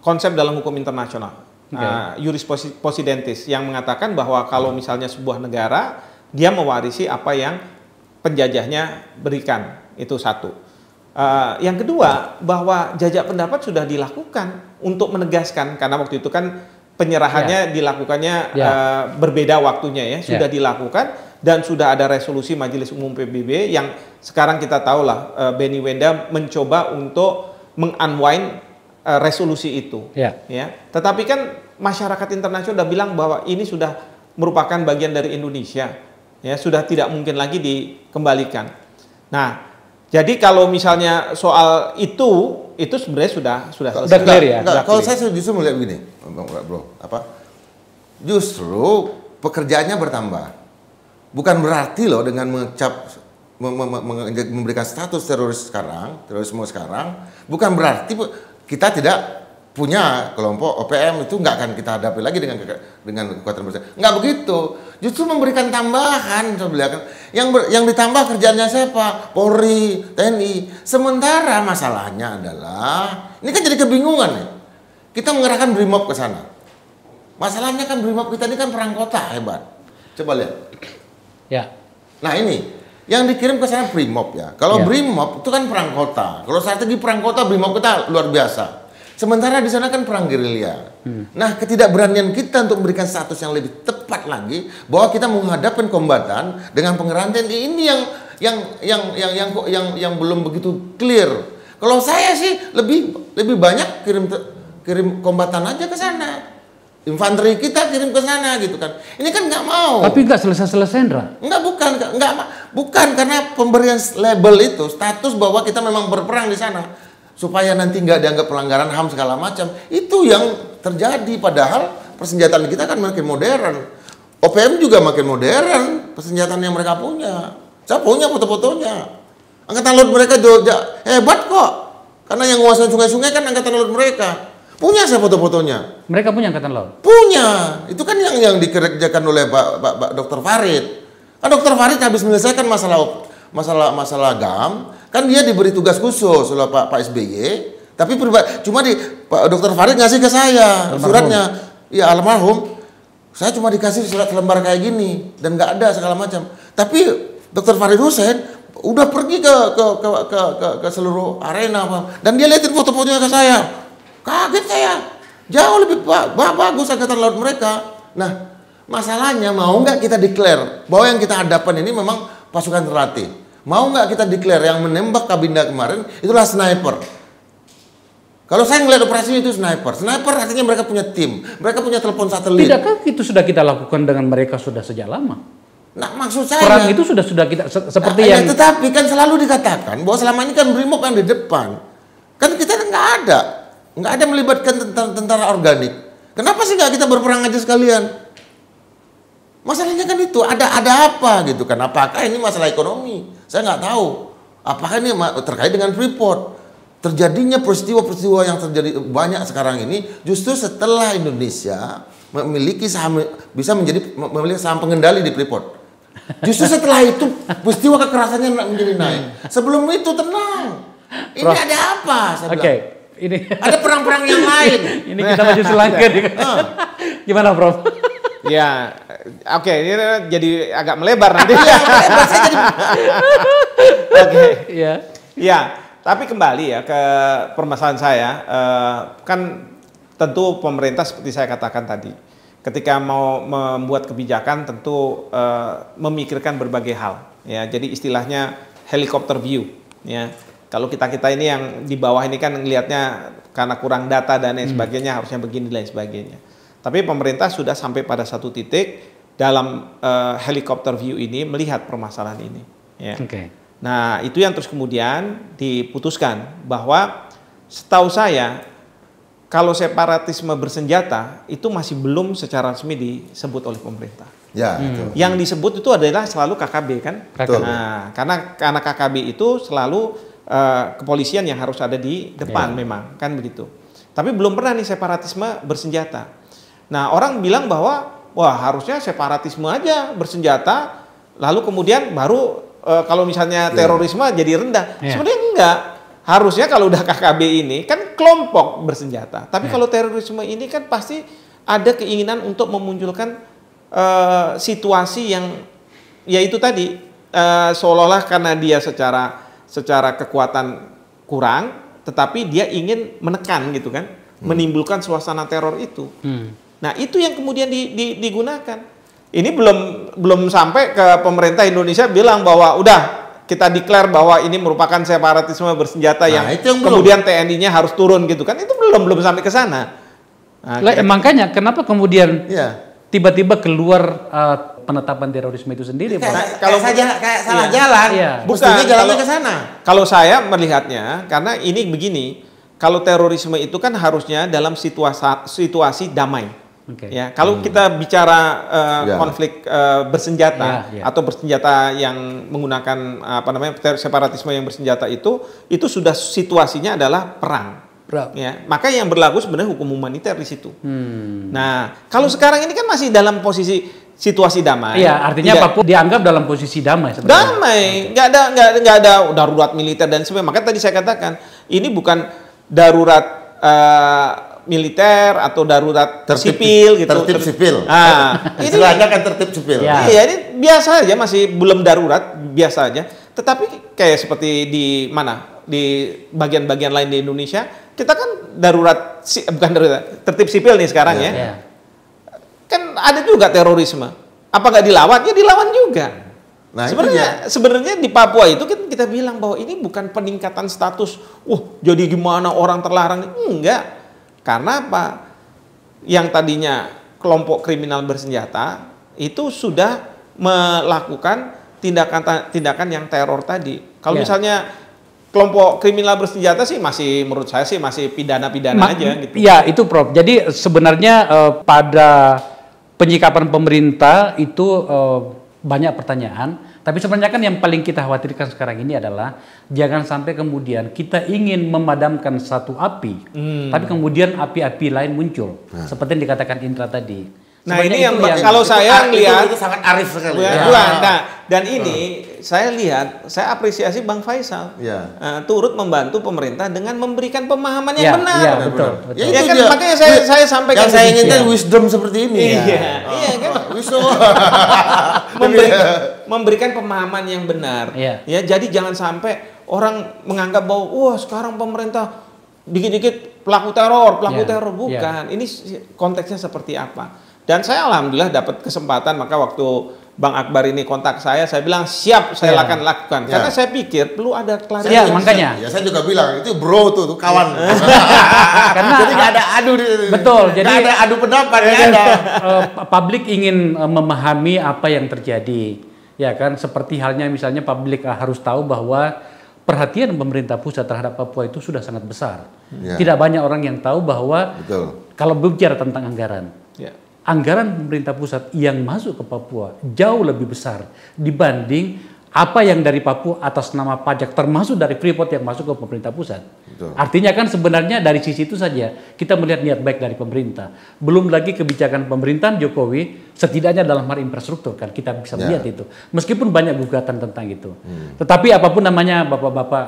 konsep dalam hukum internasional, juris possidentis, yang mengatakan bahwa kalau misalnya sebuah negara dia mewarisi apa yang penjajahnya berikan, itu satu. Yang kedua, bahwa jajak pendapat sudah dilakukan untuk menegaskan, karena waktu itu kan penyerahannya dilakukannya berbeda waktunya ya, sudah dilakukan. Dan sudah ada resolusi Majelis Umum PBB yang sekarang kita tahulah Benny Wenda mencoba untuk mengunwind resolusi itu. Ya. Tetapi kan masyarakat internasional sudah bilang bahwa ini sudah merupakan bagian dari Indonesia. Ya, sudah tidak mungkin lagi dikembalikan. Nah, jadi kalau misalnya soal itu sebenarnya sudah clear ya. Kalau saya justru melihat begini, Bro, justru pekerjaannya bertambah. Bukan berarti loh dengan memberikan status terorisme sekarang, bukan berarti kita tidak punya kelompok OPM, itu nggak akan kita hadapi lagi dengan kekuatan besar. Nggak begitu, justru memberikan tambahan. Yang ditambah kerjanya siapa? Polri, TNI. Sementara masalahnya adalah, ini kan jadi kebingungan nih. Kita mengerahkan BRIMOB ke sana. Masalahnya kan BRIMOB kita ini kan perang kota hebat. Coba lihat. Ya. Nah ini yang dikirim ke sana Brimob ya. Kalau Ya. Brimob itu kan perang kota. Kalau strategi perang kota Brimob kita luar biasa. Sementara di sana kan perang gerilya. Nah, ketidakberanian kita untuk memberikan status yang lebih tepat lagi bahwa kita menghadapkan kombatan dengan pengerahan TNI ini yang belum begitu clear. Kalau saya sih lebih banyak kirim kombatan aja ke sana. Infanteri kita kirim ke sana gitu kan. Ini kan nggak mau. Tapi nggak selesai-selesai, Indra. Bukan karena pemberian label itu status bahwa kita memang berperang di sana supaya nanti nggak dianggap pelanggaran HAM segala macam. Itu yang terjadi, padahal persenjataan kita kan makin modern. OPM juga makin modern persenjataan yang mereka punya. Saya punya foto-fotonya. Angkatan laut mereka juga hebat kok. Karena yang menguasai sungai-sungai kan angkatan laut mereka. Punya saya foto-fotonya. Mereka punya angkatan laut. Punya. Itu kan yang dikerjakan oleh Pak Dr. Farid. Kan Dr. Farid habis menyelesaikan masalah GAM, kan dia diberi tugas khusus oleh Pak SBY. Tapi cuma Pak Dr. Farid ngasih ke saya suratnya. Ya almarhum. Saya cuma dikasih surat lembar kayak gini dan nggak ada segala macam. Tapi Dr. Farid Hussein udah pergi ke seluruh arena, Pak. Dan dia liatin foto-fotonya ke saya. Kaget saya. Jauh lebih bagus angkatan laut mereka. Nah, masalahnya mau nggak kita declare bahwa yang kita hadapan ini memang pasukan terlatih. Mau nggak kita declare yang menembak Kabinda kemarin itulah sniper. Kalau saya ngeliat operasinya itu sniper. Sniper artinya mereka punya tim, mereka punya telepon satelit. Tidakkah itu sudah kita lakukan dengan mereka sudah sejak lama? Nah, maksud saya Perang itu sudah kita seperti yang tetapi kan selalu dikatakan bahwa selama ini kan Brimob yang di depan. Kan kita nggak ada melibatkan tentara organik. Kenapa sih nggak kita berperang aja sekalian? Masalahnya kan itu ada apa gitu kan? Apakah ini masalah ekonomi? Saya nggak tahu. Apakah ini terkait dengan Freeport? Terjadinya peristiwa-peristiwa yang terjadi banyak sekarang ini justru setelah Indonesia memiliki memiliki saham pengendali di Freeport. Justru setelah itu peristiwa kekerasannya menjadi naik. Sebelum itu tenang. Ini Prof. ada apa? Oke, ini Ada perang-perang yang lain. ini kita maju selangkah. Gimana, Prof? Ya, oke, ini jadi agak melebar nanti. Oke. Iya. Ya, tapi kembali ya ke permasalahan saya, kan tentu pemerintah seperti saya katakan tadi, ketika mau membuat kebijakan tentu memikirkan berbagai hal. Ya, jadi istilahnya helicopter view. Ya, kalau kita ini yang di bawah ini kan ngelihatnya karena kurang data dan lain sebagainya harusnya begini dan lain sebagainya. Tapi pemerintah sudah sampai pada satu titik dalam helicopter view ini melihat permasalahan ini. Ya. Oke. Nah, itu yang terus kemudian diputuskan bahwa setahu saya kalau separatisme bersenjata itu masih belum secara resmi disebut oleh pemerintah. Ya, itu. Yang disebut itu adalah selalu KKB kan? KKB. Nah, karena KKB itu selalu kepolisian yang harus ada di depan memang kan begitu. Tapi belum pernah nih separatisme bersenjata. Nah, orang bilang bahwa wah harusnya separatisme aja bersenjata, lalu kemudian baru kalau misalnya terorisme jadi rendah. Sebenarnya enggak. Harusnya kalau udah KKB ini kan kelompok bersenjata. Tapi kalau terorisme ini kan pasti ada keinginan untuk memunculkan situasi yang ya itu tadi seolah-olah karena dia secara kekuatan kurang, tetapi dia ingin menekan gitu kan, menimbulkan suasana teror itu. Nah, itu yang kemudian digunakan. Ini belum sampai ke pemerintah Indonesia bilang bahwa udah kita declare bahwa ini merupakan separatisme bersenjata yang kemudian TNI-nya harus turun gitu kan. Itu belum sampai ke sana. Nah, makanya kenapa kemudian tiba-tiba keluar penetapan terorisme itu sendiri, Pak? Kalau saja kayak salah jalan, bukan jalannya ke sana. Kalau saya melihatnya karena ini begini, kalau terorisme itu kan harusnya dalam situasi damai. Ya, kalau kita bicara konflik bersenjata atau bersenjata yang menggunakan separatisme yang bersenjata itu sudah situasinya adalah perang. Ya, maka yang berlaku sebenarnya hukum humaniter di situ. Nah, kalau sekarang ini kan masih dalam posisi situasi damai. Iya, artinya Papua dianggap dalam posisi damai sebenarnya. Damai, nggak ada darurat militer dan sebagainya. Maka tadi saya katakan ini bukan darurat militer atau darurat Tertib, sipil gitu. tertib sipil. Ini Istilahnya kan tertib sipil. Ya. iya, ini biasa aja, masih belum darurat, biasa aja. Tetapi kayak seperti di mana? Di bagian-bagian lain di Indonesia, kita kan bukan darurat, tertib sipil nih sekarang ya. Ya. Kan ada juga terorisme. Apa nggak dilawan? Ya dilawan juga. Nah, Sebenarnya di Papua itu kan kita bilang bahwa ini bukan peningkatan status. Jadi gimana orang terlarang? Enggak. Karena apa? Yang tadinya kelompok kriminal bersenjata itu sudah melakukan tindakan yang teror tadi. Kalau misalnya kelompok kriminal bersenjata sih menurut saya sih masih pidana-pidana aja gitu. Iya, itu Prof. Jadi sebenarnya pada penyikapan pemerintah itu banyak pertanyaan, tapi sebenarnya kan yang paling kita khawatirkan sekarang ini adalah jangan sampai kemudian kita ingin memadamkan satu api, tapi kemudian api-api lain muncul, seperti yang dikatakan Indra tadi. Nah Sebenarnya ini yang itu kalau saya lihat itu sangat arif sekali. dan ini saya lihat, saya apresiasi Bang Faisal turut membantu pemerintah dengan memberikan pemahaman yang benar. Iya, betul. Ya, Ya itu kan, dia. makanya saya sampaikan Yang saya inginkan wisdom seperti ini. Iya kan. Wisdom. Memberikan pemahaman yang benar. Iya. Ya, jadi jangan sampai orang menganggap bahwa wah sekarang pemerintah dikit-dikit pelaku teror bukan. Ini konteksnya seperti apa? Dan saya alhamdulillah dapat kesempatan, maka waktu Bang Akbar ini kontak saya bilang siap, saya akan lakukan. Karena saya pikir perlu ada klarifikasi. Makanya. Ya saya juga bilang itu bro tuh kawan. Karena jadi nggak ada adu di sini. Betul. Jadi nggak ada adu pendapat, nggak ada. Publik ingin memahami apa yang terjadi, ya kan? Seperti halnya misalnya publik harus tahu bahwa perhatian pemerintah pusat terhadap Papua itu sudah sangat besar. Tidak banyak orang yang tahu bahwa kalau berbicara tentang anggaran. Anggaran pemerintah pusat yang masuk ke Papua jauh lebih besar dibanding apa yang dari Papua atas nama pajak, termasuk dari Freeport yang masuk ke pemerintah pusat. Artinya kan sebenarnya dari sisi itu saja kita melihat niat baik dari pemerintah. Belum lagi kebijakan pemerintahan Jokowi setidaknya dalam hal infrastruktur kan kita bisa melihat itu. Meskipun banyak gugatan tentang itu. Tetapi apapun namanya bapak-bapak,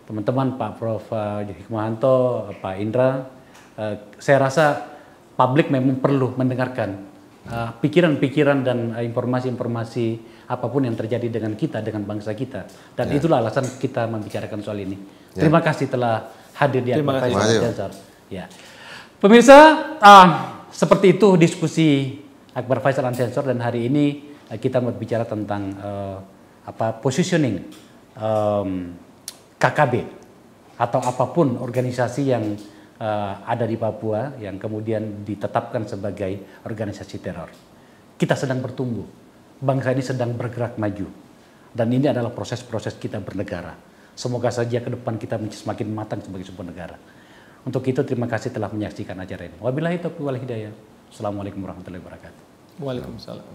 teman-teman, Pak Prof. Hikmahanto, Pak Indra, saya rasa publik memang perlu mendengarkan pikiran-pikiran dan informasi-informasi apapun yang terjadi dengan kita, dengan bangsa kita. Dan itulah alasan kita membicarakan soal ini. Terima kasih telah hadir di Akbar Faisal Uncensored. Ya. Pemirsa, seperti itu diskusi Akbar Faisal Uncensored, dan hari ini kita berbicara tentang positioning KKB atau apapun organisasi yang ada di Papua yang kemudian ditetapkan sebagai organisasi teror. Kita sedang bertumbuh, bangsa ini sedang bergerak maju, dan ini adalah proses-proses kita bernegara. Semoga saja ke depan kita semakin matang sebagai sebuah negara. Untuk itu terima kasih telah menyaksikan acara ini. Wabillahi taufiq wal hidayah. Assalamualaikum warahmatullahi wabarakatuh. Waalaikumsalam.